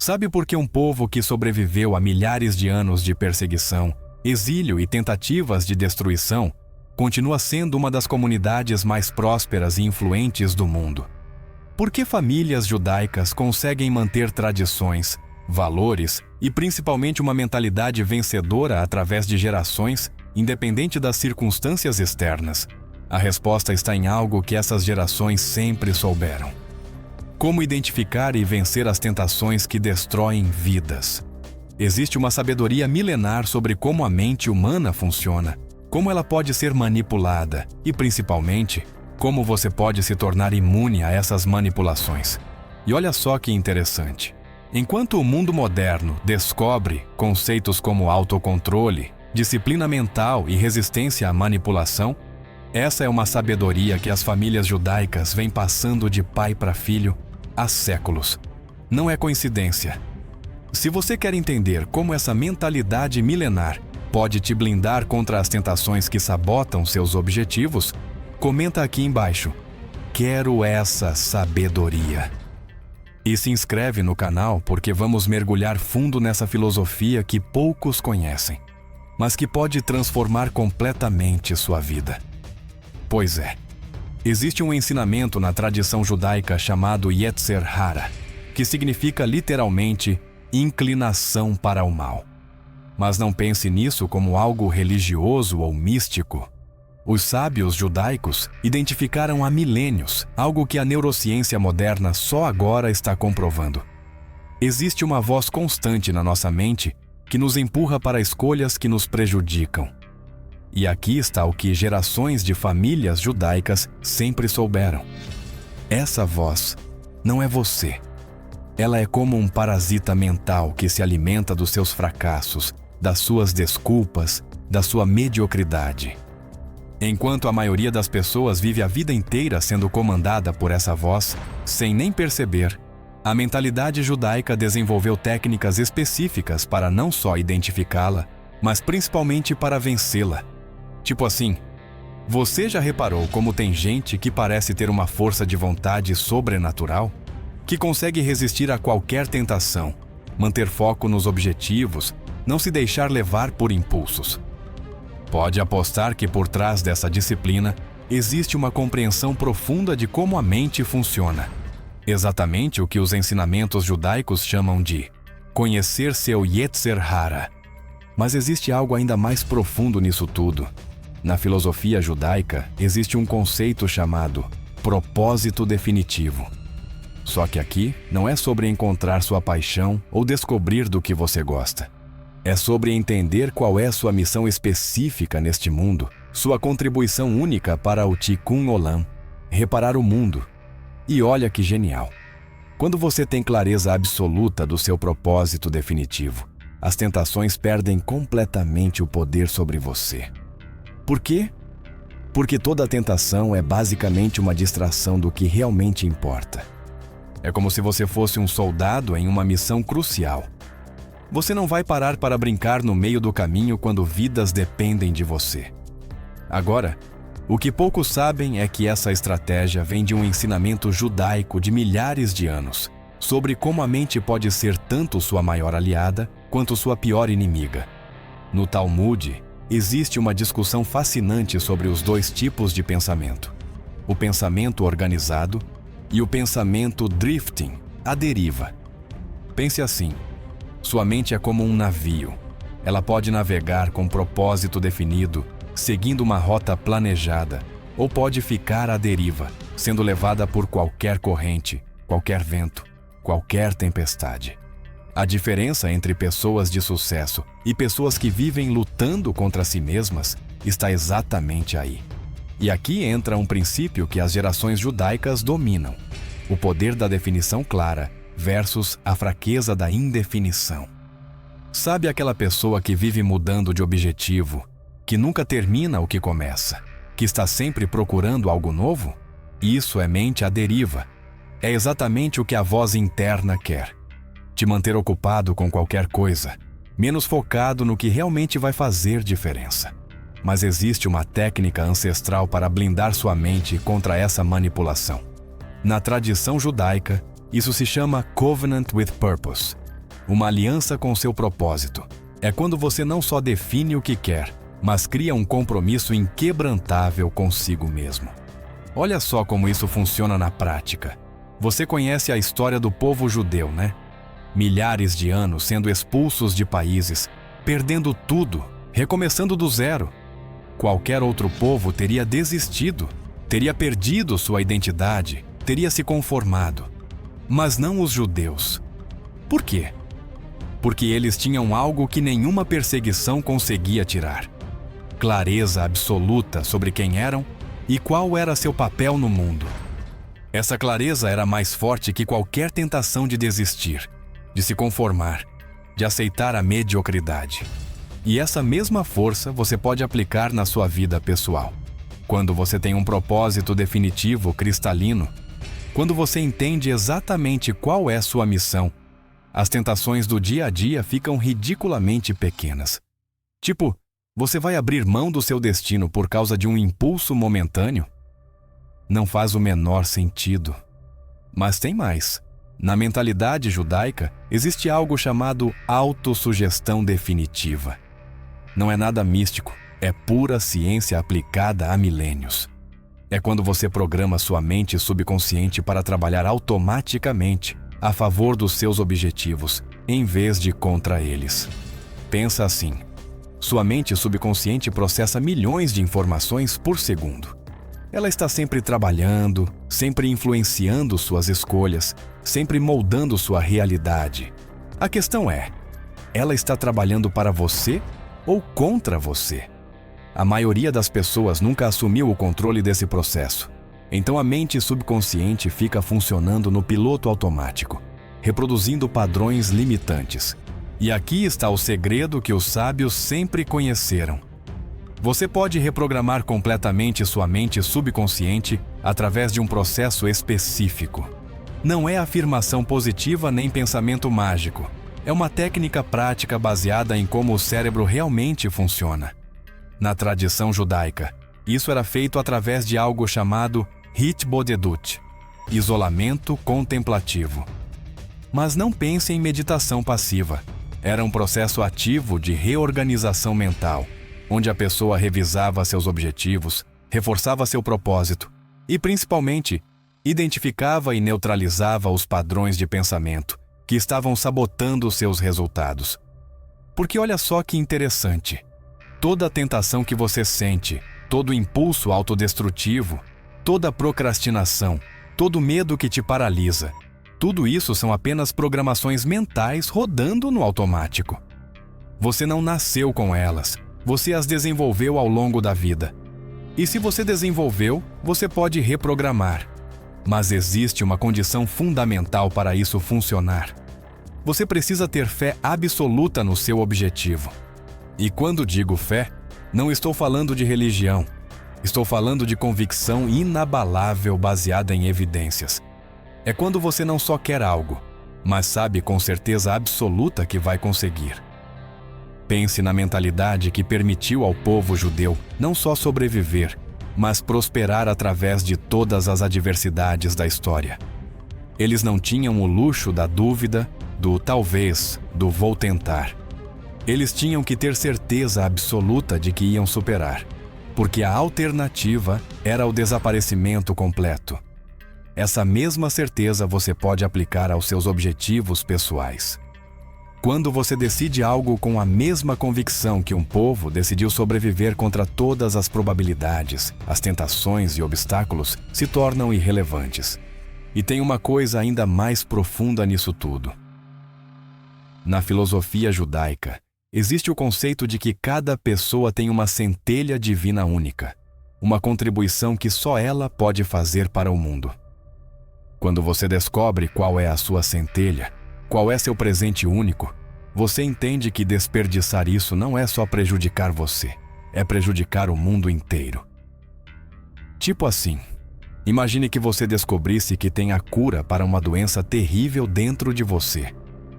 Sabe por que um povo que sobreviveu a milhares de anos de perseguição, exílio e tentativas de destruição continua sendo uma das comunidades mais prósperas e influentes do mundo? Por que famílias judaicas conseguem manter tradições, valores e principalmente uma mentalidade vencedora através de gerações, independente das circunstâncias externas? A resposta está em algo que essas gerações sempre souberam: como identificar e vencer as tentações que destroem vidas. Existe uma sabedoria milenar sobre como a mente humana funciona, como ela pode ser manipulada e, principalmente, como você pode se tornar imune a essas manipulações. E olha só que interessante. Enquanto o mundo moderno descobre conceitos como autocontrole, disciplina mental e resistência à manipulação, essa é uma sabedoria que as famílias judaicas vêm passando de pai para filho há séculos. Não é coincidência. Se você quer entender como essa mentalidade milenar pode te blindar contra as tentações que sabotam seus objetivos, comenta aqui embaixo: quero essa sabedoria. E se inscreve no canal porque vamos mergulhar fundo nessa filosofia que poucos conhecem, mas que pode transformar completamente sua vida. Pois é, existe um ensinamento na tradição judaica chamado Yetzer Hara, que significa literalmente inclinação para o mal. Mas não pense nisso como algo religioso ou místico. Os sábios judaicos identificaram há milênios algo que a neurociência moderna só agora está comprovando. Existe uma voz constante na nossa mente que nos empurra para escolhas que nos prejudicam. E aqui está o que gerações de famílias judaicas sempre souberam: essa voz não é você. Ela é como um parasita mental que se alimenta dos seus fracassos, das suas desculpas, da sua mediocridade. Enquanto a maioria das pessoas vive a vida inteira sendo comandada por essa voz, sem nem perceber, a mentalidade judaica desenvolveu técnicas específicas para não só identificá-la, mas principalmente para vencê-la. Tipo assim, você já reparou como tem gente que parece ter uma força de vontade sobrenatural? Que consegue resistir a qualquer tentação, manter foco nos objetivos, não se deixar levar por impulsos. Pode apostar que por trás dessa disciplina existe uma compreensão profunda de como a mente funciona. Exatamente o que os ensinamentos judaicos chamam de conhecer seu Yetzer Hara. Mas existe algo ainda mais profundo nisso tudo. Na filosofia judaica existe um conceito chamado propósito definitivo. Só que aqui não é sobre encontrar sua paixão ou descobrir do que você gosta. É sobre entender qual é sua missão específica neste mundo, sua contribuição única para o Tikkun Olam, reparar o mundo. E olha que genial! Quando você tem clareza absoluta do seu propósito definitivo, as tentações perdem completamente o poder sobre você. Por quê? Porque toda tentação é basicamente uma distração do que realmente importa. É como se você fosse um soldado em uma missão crucial. Você não vai parar para brincar no meio do caminho quando vidas dependem de você. Agora, o que poucos sabem é que essa estratégia vem de um ensinamento judaico de milhares de anos, sobre como a mente pode ser tanto sua maior aliada quanto sua pior inimiga. No Talmud, existe uma discussão fascinante sobre os dois tipos de pensamento: o pensamento organizado e o pensamento drifting, a deriva. Pense assim: sua mente é como um navio. Ela pode navegar com propósito definido, seguindo uma rota planejada, ou pode ficar à deriva, sendo levada por qualquer corrente, qualquer vento, qualquer tempestade. A diferença entre pessoas de sucesso e pessoas que vivem lutando contra si mesmas está exatamente aí. E aqui entra um princípio que as gerações judaicas dominam: o poder da definição clara versus a fraqueza da indefinição. Sabe aquela pessoa que vive mudando de objetivo, que nunca termina o que começa, que está sempre procurando algo novo? Isso é mente à deriva. É exatamente o que a voz interna quer: te manter ocupado com qualquer coisa, menos focado no que realmente vai fazer diferença. Mas existe uma técnica ancestral para blindar sua mente contra essa manipulação. Na tradição judaica, isso se chama Covenant with Purpose, uma aliança com seu propósito. É quando você não só define o que quer, mas cria um compromisso inquebrantável consigo mesmo. Olha só como isso funciona na prática. Você conhece a história do povo judeu, né? Milhares de anos sendo expulsos de países, perdendo tudo, recomeçando do zero. Qualquer outro povo teria desistido, teria perdido sua identidade, teria se conformado. Mas não os judeus. Por quê? Porque eles tinham algo que nenhuma perseguição conseguia tirar: clareza absoluta sobre quem eram e qual era seu papel no mundo. Essa clareza era mais forte que qualquer tentação de desistir, de se conformar, de aceitar a mediocridade. E essa mesma força você pode aplicar na sua vida pessoal. Quando você tem um propósito definitivo, cristalino, quando você entende exatamente qual é sua missão, as tentações do dia a dia ficam ridiculamente pequenas. Tipo, você vai abrir mão do seu destino por causa de um impulso momentâneo? Não faz o menor sentido. Mas tem mais. Na mentalidade judaica, existe algo chamado autossugestão definitiva. Não é nada místico, é pura ciência aplicada há milênios. É quando você programa sua mente subconsciente para trabalhar automaticamente a favor dos seus objetivos, em vez de contra eles. Pensa assim: sua mente subconsciente processa milhões de informações por segundo. Ela está sempre trabalhando, sempre influenciando suas escolhas, sempre moldando sua realidade. A questão é: ela está trabalhando para você ou contra você? A maioria das pessoas nunca assumiu o controle desse processo. Então a mente subconsciente fica funcionando no piloto automático, reproduzindo padrões limitantes. E aqui está o segredo que os sábios sempre conheceram. Você pode reprogramar completamente sua mente subconsciente através de um processo específico. Não é afirmação positiva nem pensamento mágico. É uma técnica prática baseada em como o cérebro realmente funciona. Na tradição judaica, isso era feito através de algo chamado Hitbodedut, isolamento contemplativo. Mas não pense em meditação passiva. Era um processo ativo de reorganização mental, onde a pessoa revisava seus objetivos, reforçava seu propósito e, principalmente, identificava e neutralizava os padrões de pensamento que estavam sabotando seus resultados. Porque olha só que interessante. Toda a tentação que você sente, todo impulso autodestrutivo, toda procrastinação, todo medo que te paralisa, tudo isso são apenas programações mentais rodando no automático. Você não nasceu com elas, você as desenvolveu ao longo da vida. E se você desenvolveu, você pode reprogramar. Mas existe uma condição fundamental para isso funcionar. Você precisa ter fé absoluta no seu objetivo. E quando digo fé, não estou falando de religião. Estou falando de convicção inabalável baseada em evidências. É quando você não só quer algo, mas sabe com certeza absoluta que vai conseguir. Pense na mentalidade que permitiu ao povo judeu não só sobreviver, mas prosperar através de todas as adversidades da história. Eles não tinham o luxo da dúvida, do talvez, do vou tentar. Eles tinham que ter certeza absoluta de que iam superar, porque a alternativa era o desaparecimento completo. Essa mesma certeza você pode aplicar aos seus objetivos pessoais. Quando você decide algo com a mesma convicção que um povo decidiu sobreviver contra todas as probabilidades, as tentações e obstáculos se tornam irrelevantes. E tem uma coisa ainda mais profunda nisso tudo. Na filosofia judaica, existe o conceito de que cada pessoa tem uma centelha divina única, uma contribuição que só ela pode fazer para o mundo. Quando você descobre qual é a sua centelha, qual é seu presente único, você entende que desperdiçar isso não é só prejudicar você, é prejudicar o mundo inteiro. Tipo assim, imagine que você descobrisse que tem a cura para uma doença terrível dentro de você,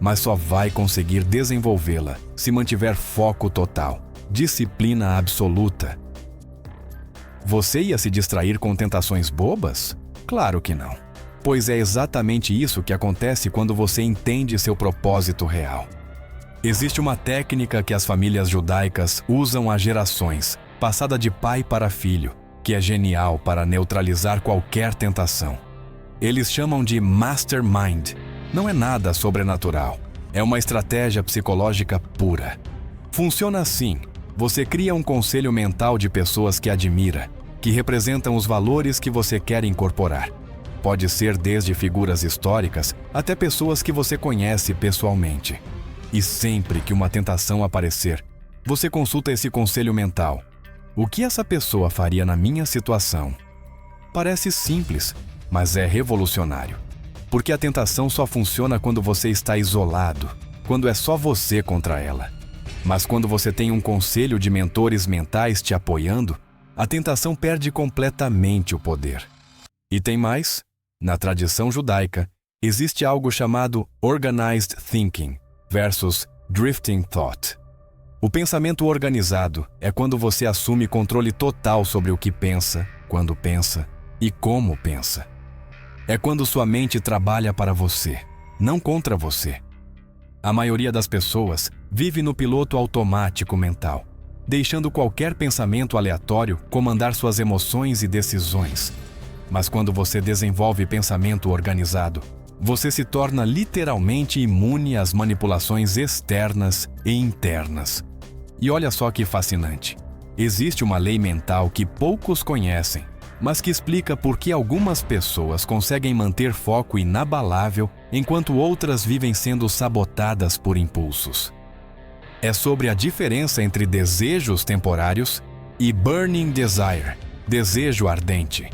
mas só vai conseguir desenvolvê-la se mantiver foco total, disciplina absoluta. Você ia se distrair com tentações bobas? Claro que não. pois é exatamente isso que acontece quando você entende seu propósito real. Existe uma técnica que as famílias judaicas usam há gerações, passada de pai para filho, que é genial para neutralizar qualquer tentação. Eles chamam de mastermind. Não é nada sobrenatural. É uma estratégia psicológica pura. Funciona assim: você cria um conselho mental de pessoas que admira, que representam os valores que você quer incorporar. Pode ser desde figuras históricas até pessoas que você conhece pessoalmente. E sempre que uma tentação aparecer, você consulta esse conselho mental. O que essa pessoa faria na minha situação? Parece simples, mas é revolucionário. Porque a tentação só funciona quando você está isolado, quando é só você contra ela. Mas quando você tem um conselho de mentores mentais te apoiando, a tentação perde completamente o poder. E tem mais: na tradição judaica, existe algo chamado Organized Thinking versus Drifting Thought. O pensamento organizado é quando você assume controle total sobre o que pensa, quando pensa e como pensa. É quando sua mente trabalha para você, não contra você. A maioria das pessoas vive no piloto automático mental, deixando qualquer pensamento aleatório comandar suas emoções e decisões. Mas quando você desenvolve pensamento organizado, você se torna literalmente imune às manipulações externas e internas. E olha só que fascinante. Existe uma lei mental que poucos conhecem, mas que explica por que algumas pessoas conseguem manter foco inabalável enquanto outras vivem sendo sabotadas por impulsos. É sobre a diferença entre desejos temporários e burning desire, desejo ardente.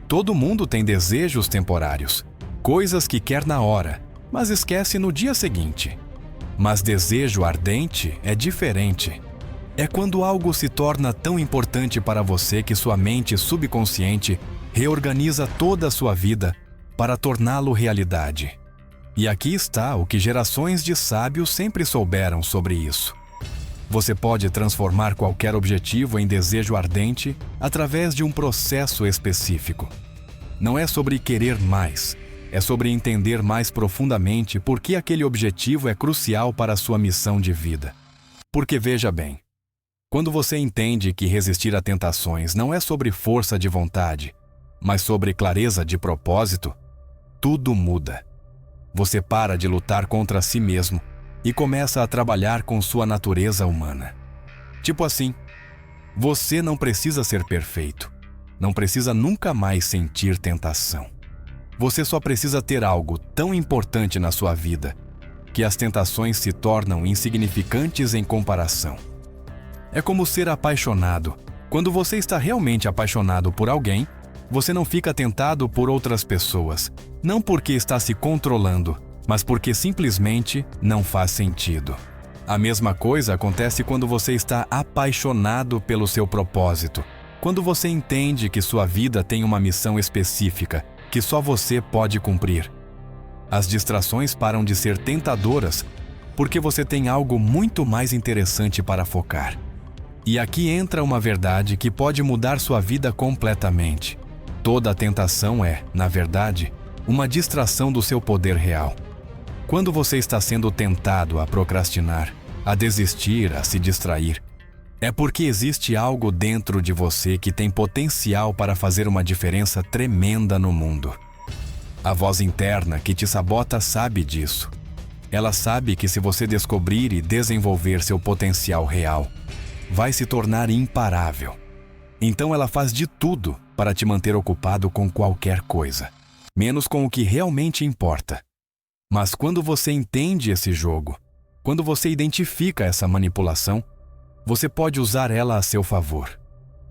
Todo mundo tem desejos temporários, coisas que quer na hora, mas esquece no dia seguinte. Mas desejo ardente é diferente. É quando algo se torna tão importante para você que sua mente subconsciente reorganiza toda a sua vida para torná-lo realidade. E aqui está o que gerações de sábios sempre souberam sobre isso. Você pode transformar qualquer objetivo em desejo ardente através de um processo específico. Não é sobre querer mais, é sobre entender mais profundamente por que aquele objetivo é crucial para a sua missão de vida. Porque veja bem, quando você entende que resistir a tentações não é sobre força de vontade, mas sobre clareza de propósito, tudo muda. Você para de lutar contra si mesmo e começa a trabalhar com sua natureza humana. Tipo assim, você não precisa ser perfeito, não precisa nunca mais sentir tentação. Você só precisa ter algo tão importante na sua vida que as tentações se tornam insignificantes em comparação. É como ser apaixonado. Quando você está realmente apaixonado por alguém, você não fica tentado por outras pessoas, não porque está se controlando, mas porque simplesmente não faz sentido. A mesma coisa acontece quando você está apaixonado pelo seu propósito, quando você entende que sua vida tem uma missão específica que só você pode cumprir. As distrações param de ser tentadoras porque você tem algo muito mais interessante para focar. E aqui entra uma verdade que pode mudar sua vida completamente. Toda tentação é, na verdade, uma distração do seu poder real. Quando você está sendo tentado a procrastinar, a desistir, a se distrair, é porque existe algo dentro de você que tem potencial para fazer uma diferença tremenda no mundo. A voz interna que te sabota sabe disso. Ela sabe que se você descobrir e desenvolver seu potencial real, vai se tornar imparável. Então ela faz de tudo para te manter ocupado com qualquer coisa, menos com o que realmente importa. Mas quando você entende esse jogo, quando você identifica essa manipulação, você pode usar ela a seu favor.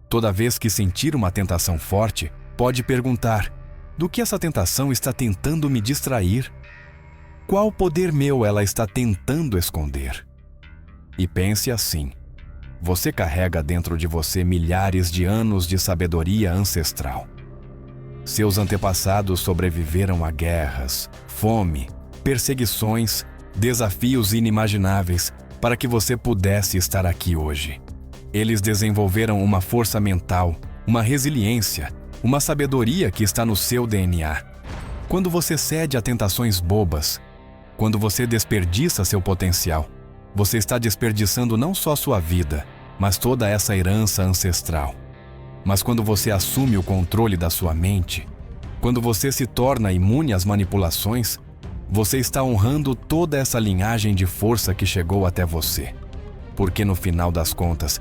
Toda vez que sentir uma tentação forte, pode perguntar: do que essa tentação está tentando me distrair? Qual poder meu ela está tentando esconder? E pense assim: você carrega dentro de você milhares de anos de sabedoria ancestral. Seus antepassados sobreviveram a guerras, fome, perseguições, desafios inimagináveis para que você pudesse estar aqui hoje. Eles desenvolveram uma força mental, uma resiliência, uma sabedoria que está no seu DNA. Quando você cede a tentações bobas, quando você desperdiça seu potencial, você está desperdiçando não só sua vida, mas toda essa herança ancestral. Mas quando você assume o controle da sua mente, quando você se torna imune às manipulações, você está honrando toda essa linhagem de força que chegou até você. Porque no final das contas,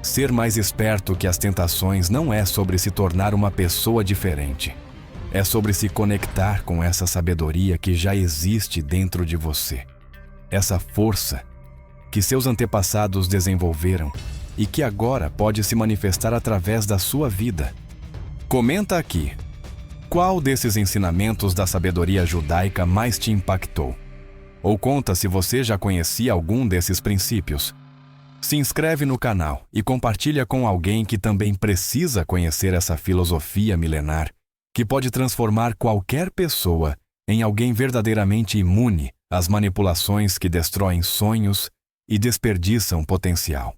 ser mais esperto que as tentações não é sobre se tornar uma pessoa diferente. É sobre se conectar com essa sabedoria que já existe dentro de você. Essa força que seus antepassados desenvolveram e que agora pode se manifestar através da sua vida. Comenta aqui. Qual desses ensinamentos da sabedoria judaica mais te impactou? Ou conta se você já conhecia algum desses princípios. Se inscreve no canal e compartilha com alguém que também precisa conhecer essa filosofia milenar, que pode transformar qualquer pessoa em alguém verdadeiramente imune às manipulações que destroem sonhos e desperdiçam potencial.